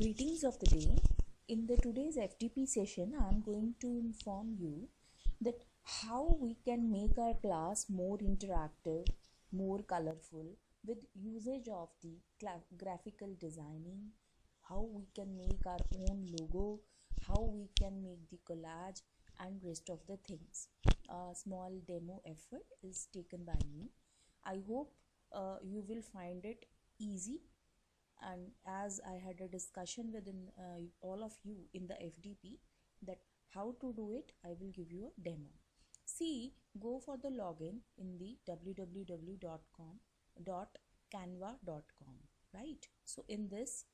Greetings of the day. In the today's FTP session, I am going to inform you that how we can make our class more interactive, more colorful with usage of the graphical designing, how we can make our own logo, how we can make the collage and rest of the things. A small demo effort is taken by me. I hope you will find it easy, and as I had a discussion with all of you in the FDP that how to do it, I will give you a demo. See, go for the login in the www.canva.com, right? So in this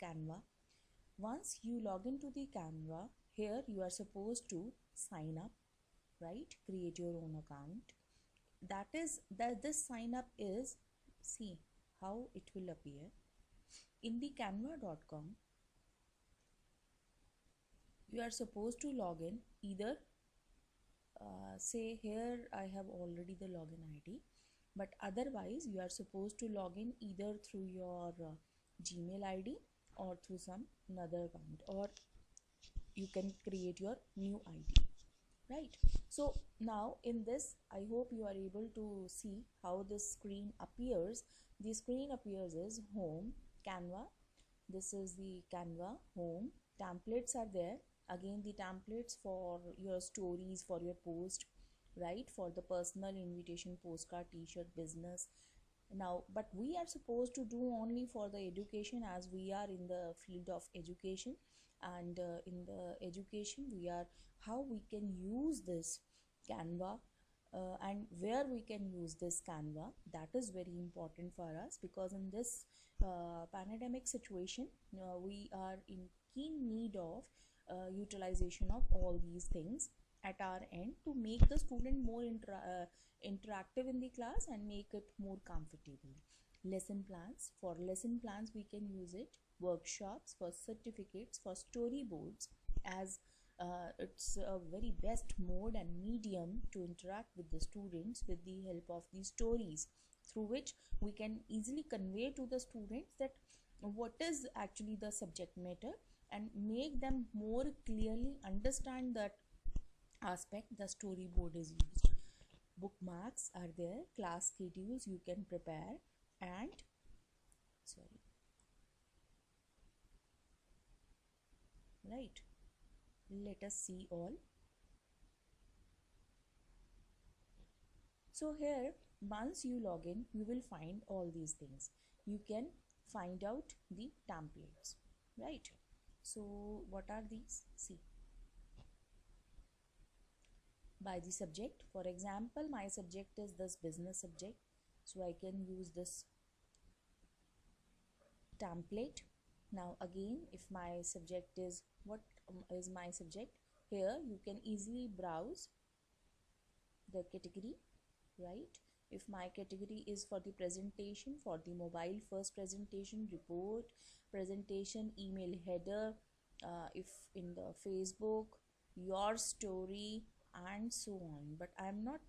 Canva, once you log into the Canva, here you are supposed to sign up, right? Create your own account. That is that this sign up is, see how it will appear in the canva.com. You are supposed to log in either say here I have already the login ID, but otherwise you are supposed to log in either through your Gmail ID or through some another account, or you can create your new ID, right? So now in this, I hope you are able to see how this screen appears. The screen appears as home, Canva. This is the Canva home. Templates are there. Again, the templates for your stories, for your post, right? For the personal invitation, postcard, t-shirt, business. Now, but we are supposed to do only for the education, as we are in the field of education, and in the education we are how we can use this Canva and where we can use this Canva. That is very important for us, because in this pandemic situation we are in keen need of utilization of all these things at our end to make the student more interactive in the class and make it more comfortable. Lesson plans, for lesson plans we can use it. Workshops, for certificates, for storyboards, as it's a very best mode and medium to interact with the students with the help of these stories, through which we can easily convey to the students that what is actually the subject matter and make them more clearly understand that aspect the storyboard is used. Bookmarks are there, class schedules you can prepare, and right, let us see all. So here, once you log in, you will find all these things. You can find out the templates, right? So what are these? See, by the subject. For example, my subject is this business subject, so I can use this template. Now again, if my subject is what is my subject, here you can easily browse the category, right? If my category is for the presentation, for the mobile first presentation, report presentation, email header, if in the Facebook, your story, and so on. But I'm not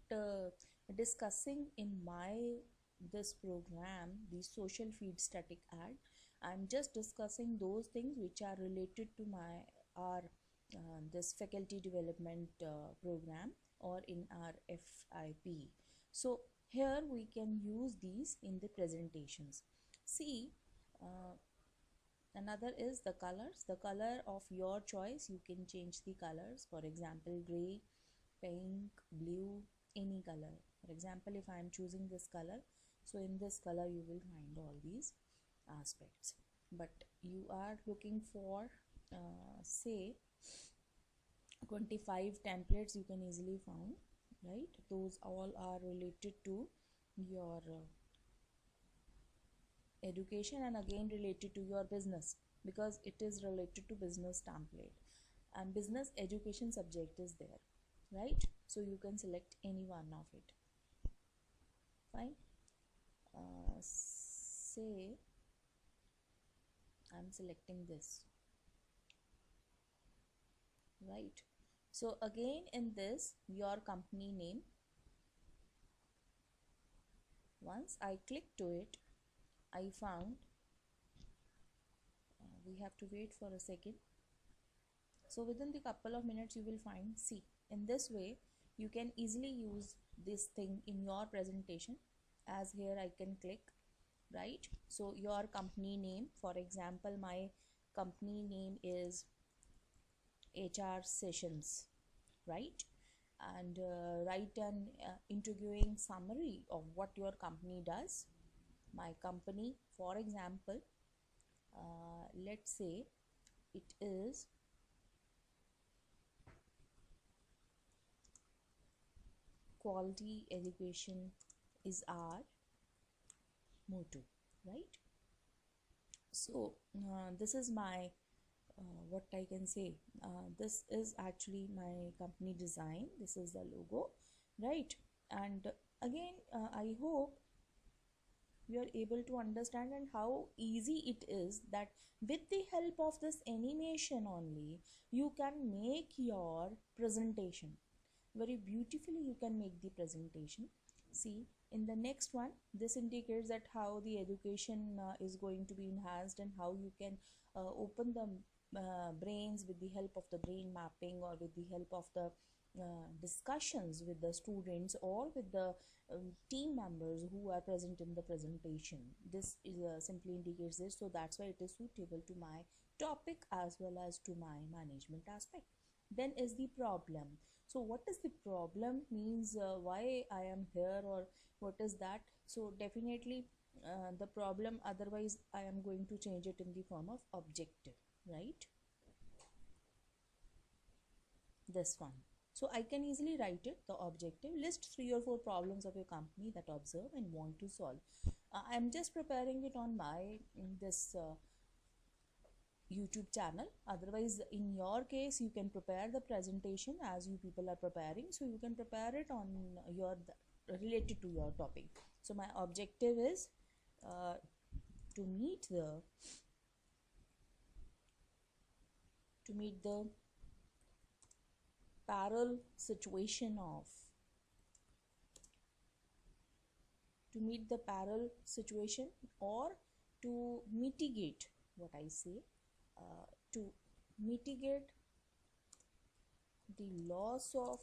discussing in my this program the social feed static ad. I'm just discussing those things which are related to my our this faculty development program, or in our FIP. So here we can use these in the presentations. See, another is the colors. The color of your choice, you can change the colors. For example, gray, pink, blue, any color. For example, if I am choosing this color, so in this color you will find all these aspects. But you are looking for say 25 templates, you can easily find, right? Those all are related to your education, and again related to your business, because it is related to business template, and business education subject is there, right? So you can select any one of it. Fine. Say I'm selecting this, right? So again in this, your company name, once I click to it, I found we have to wait for a second. So within the couple of minutes you will find, see, in this way you can easily use this thing in your presentation. As here I can click, right? So your company name, for example, my company name is HR Sessions, right? And write an interviewing summary of what your company does. My company, for example, let's say it is quality education is our motto, right? So this is my what I can say, this is actually my company design, this is the logo, right? And again I hope you are able to understand and how easy it is that with the help of this animation only you can make your presentation very beautifully. You can make the presentation. See, in the next one, this indicates that how the education is going to be enhanced and how you can open the brains with the help of the brain mapping, or with the help of the discussions with the students, or with the team members who are present in the presentation. This is simply indicates this, so that's why it is suitable to my topic as well as to my management aspect. Then is the problem. So what is the problem means, why I am here, or what is that? So definitely the problem, otherwise I am going to change it in the form of objective, right? This one. So I can easily write it, the objective. List 3 or 4 problems of your company that observe and want to solve. I am just preparing it on my this YouTube channel. Otherwise, in your case, you can prepare the presentation as you people are preparing. So you can prepare it on your related to your topic. So my objective is to meet the parallel situation of or to mitigate what I say, to mitigate the loss of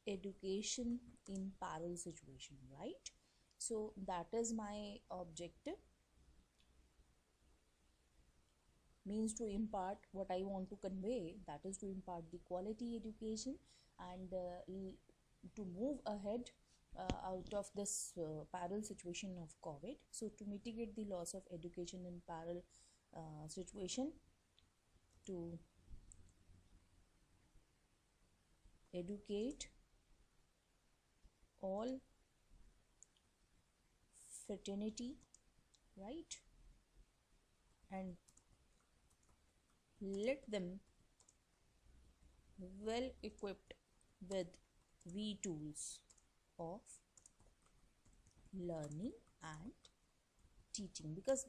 education in parallel situation, right? So that is my objective, means to impart what I want to convey, that is to impart the quality education and to move ahead out of this parallel situation of COVID. So to mitigate the loss of education in parallel situation, to educate all fraternity, right, and let them well equipped with V tools of learning and teaching, because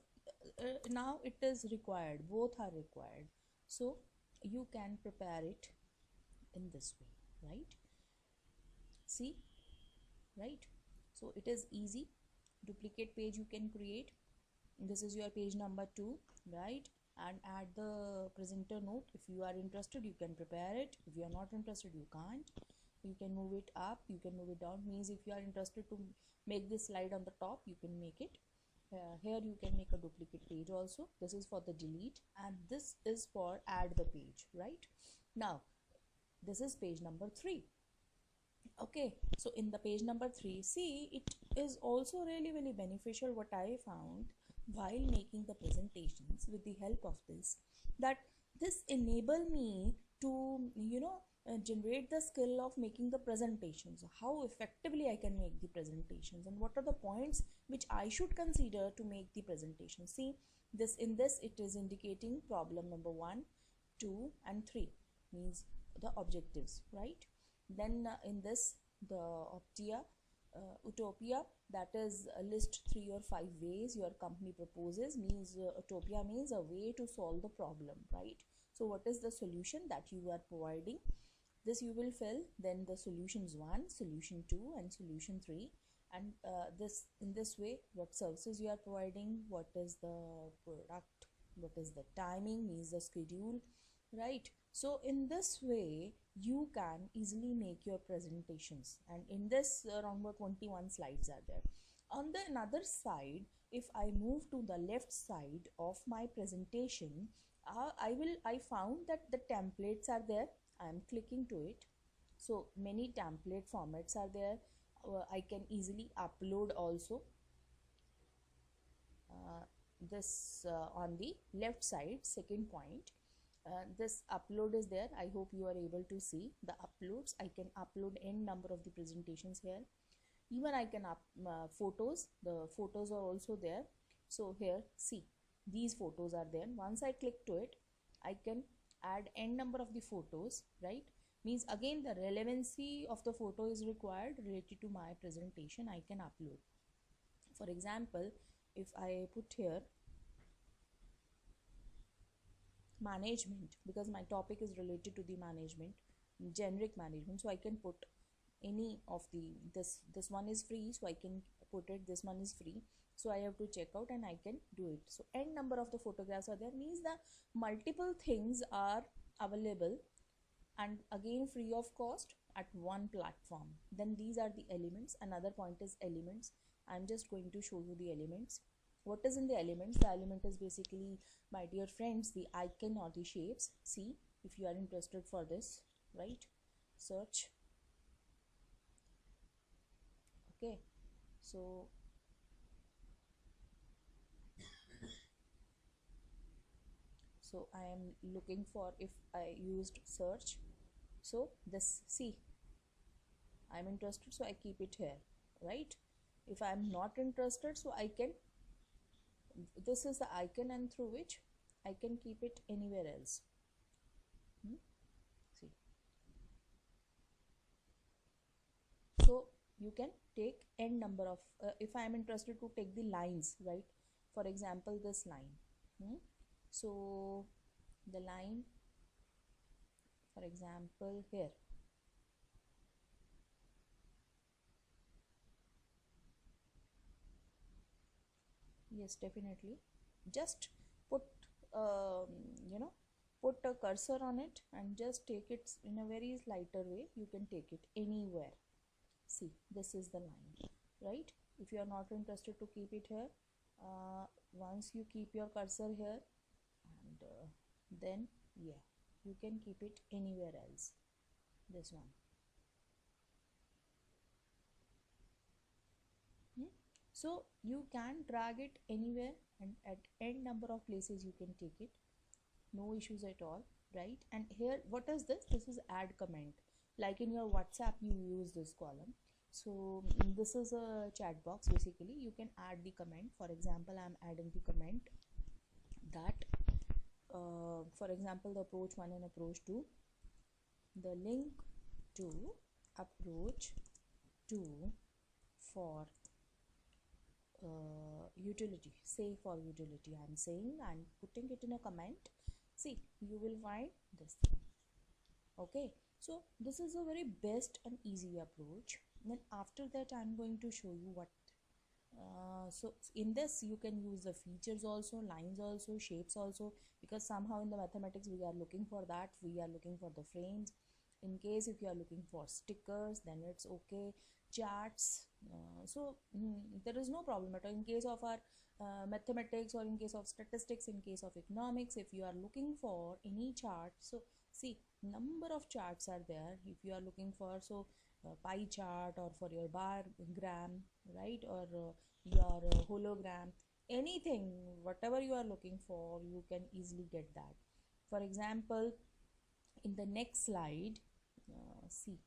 now it is required, both are required. So you can prepare it in this way, right? See, right? So it is easy. Duplicate page you can create. This is your page number 2, right? And add the presenter note. If you are interested, you can prepare it. If you are not interested, you can't. You can move it up, you can move it down. Means if you are interested to make this slide on the top, you can make it. Here you can make a duplicate page also. This is for the delete, and this is for add the page, right? Now this is page number 3. Okay, so in the page number 3, see, it is also really very beneficial what I found while making the presentations with the help of this, that this enable me to generate the skill of making the presentations, how effectively I can make the presentations, and what are the points which I should consider to make the presentation. See, this in this it is indicating problem number 1, 2 and 3, means the objectives, right? Then in this the utopia, that is list 3 or 5 ways your company proposes, means utopia means a way to solve the problem, right? So what is the solution that you are providing? This you will fill. Then the solutions 1, solution 2 and solution 3, and this in this way what services you are providing, what is the product what is the timing, means the schedule, right? So in this way you can easily make your presentations, and in this around about 21 slides are there. On the another side, if I move to the left side of my presentation, I found that the templates are there. I am clicking to it. So many template formats are there. I can easily upload also. This on the left side, second point, this upload is there. I hope you are able to see the uploads. I can upload n number of the presentations here. Even I can up photos. The photos are also there. So here, see, these photos are there. Once I click to it, I can add n number of the photos, right? Means again the relevancy of the photo is required related to my presentation. I can upload. For example, if I put here management, because my topic is related to the management, generic management, so I can put any of the this one is free, so I can put it, this one is free, so I have to check out and I can do it. So n number of the photographs are there, means the multiple things are available and again free of cost at one platform. Then these are the elements. Another point is elements. I'm just going to show you the elements. What is in the elements? The element is basically, my dear friends, the icon or the shapes. See, if you are interested for this, right? Search. Okay, so I am looking for, if I used search, so this, see, I'm interested, so I keep it here, right? If I'm not interested, so I can, this is the icon and through which I can keep it anywhere else. See, so you can take n number of if I am interested to take the lines, right? For example, this line, so the line, for example, here, yes, definitely, just put you know, put a cursor on it and just take it in a very lighter way. You can take it anywhere. See, this is the line, right? If you are not interested to keep it here, once you keep your cursor here, and then yeah, you can keep it anywhere else. This one. So you can drag it anywhere, and at n number of places you can take it, no issues at all, right? And here, what is this? This is add comment. Like in your WhatsApp, you use this column. So this is a chat box. Basically, you can add the comment. For example, I'm adding the comment that for example, the approach 1 and approach 2, the link to approach 2 for utility, say for utility, I'm saying, I'm putting it in a comment. See, you will find this thing. Okay, so this is a very best and easy approach. Then after that, I'm going to show you what so in this you can use the features also, lines also, shapes also, because somehow in the mathematics we are looking for that, we are looking for the frames. In case if you are looking for stickers, then it's okay. Charts, there is no problem at all. In case of our mathematics, or in case of statistics, in case of economics, if you are looking for any chart, so see, number of charts are there. If you are looking for, so pie chart, or for your bar gram, right, or your hologram, anything, whatever you are looking for, you can easily get that. For example, in the next slide, see,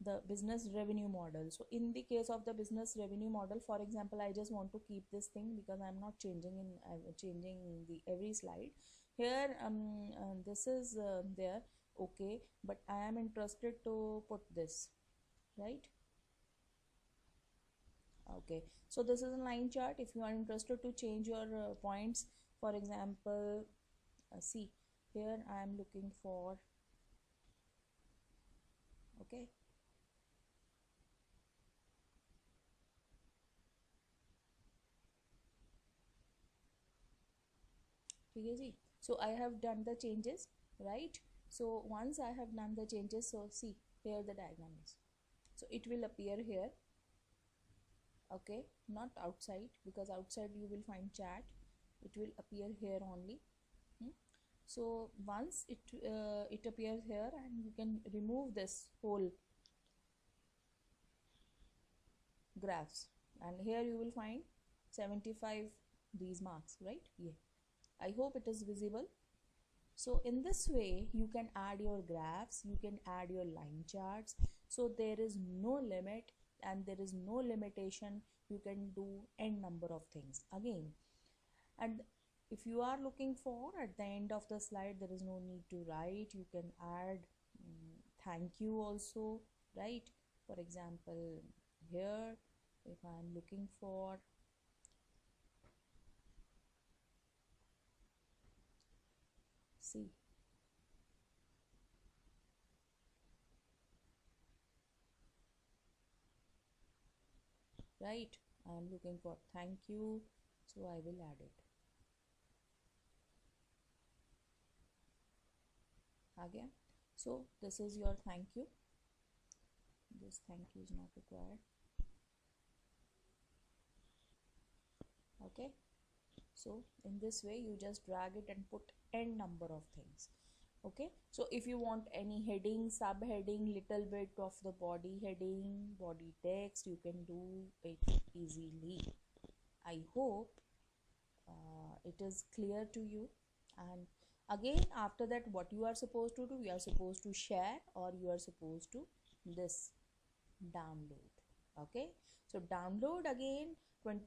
the business revenue model. So in the case of the business revenue model, for example, I just want to keep this thing because I'm not changing in changing the every slide here. This is there, okay, but I am interested to put this, right? Okay, so this is a line chart. If you are interested to change your points, for example, see, here I am looking for, okay, ठीक है जी. So I have done the changes, right? So once I have done the changes, so see here the diagram is, so it will appear here, okay, not outside, because outside you will find chat. It will appear here only. So once it appears here, and you can remove this whole graphs, and here you will find 75 these marks, right? Yeah, I hope it is visible. So in this way you can add your graphs, you can add your line charts, so there is no limit and there is no limitation. You can do n number of things again. And if you are looking for, at the end of the slide, there is no need to write, you can add thank you also, right? For example, here if I am looking for, see, right, I am looking for thank you, so I will add it. Again, so this is your thank you. This thank you is not required. Okay, so in this way you just drag it and put n number of things. Okay, so if you want any heading, subheading, little bit of the body heading, body text, you can do it easily. I hope it is clear to you. And again, after that, what you are supposed to do, you are supposed to share, or you are supposed to this download. Okay, so download again 20